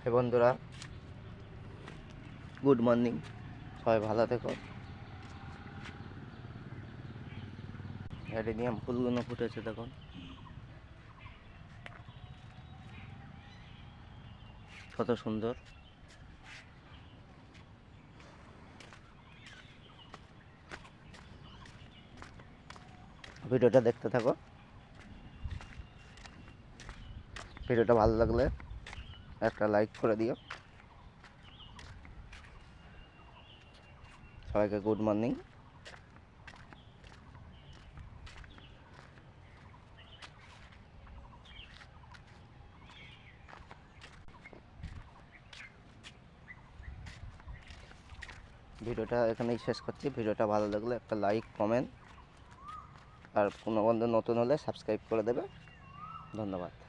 হে বন্ধুরা, good morning. সবাই ভালো থেকো। অ্যাডেনিয়াম ফুলগুলো ফুটেছে দেখুন, কত সুন্দর। ভিডিওটা দেখতে থাকো। ভিডিওটা ভালো লাগলে একটা লাইক করে দিও। সবাইকে গুড মর্নিং। ভিডিওটা এখানেই শেষ করছি। ভিডিওটা ভালো লাগলে একটা লাইক, কমেন্ট, আর কোনো বন্ধু নতুন হলে সাবস্ক্রাইব করে দেবে। ধন্যবাদ।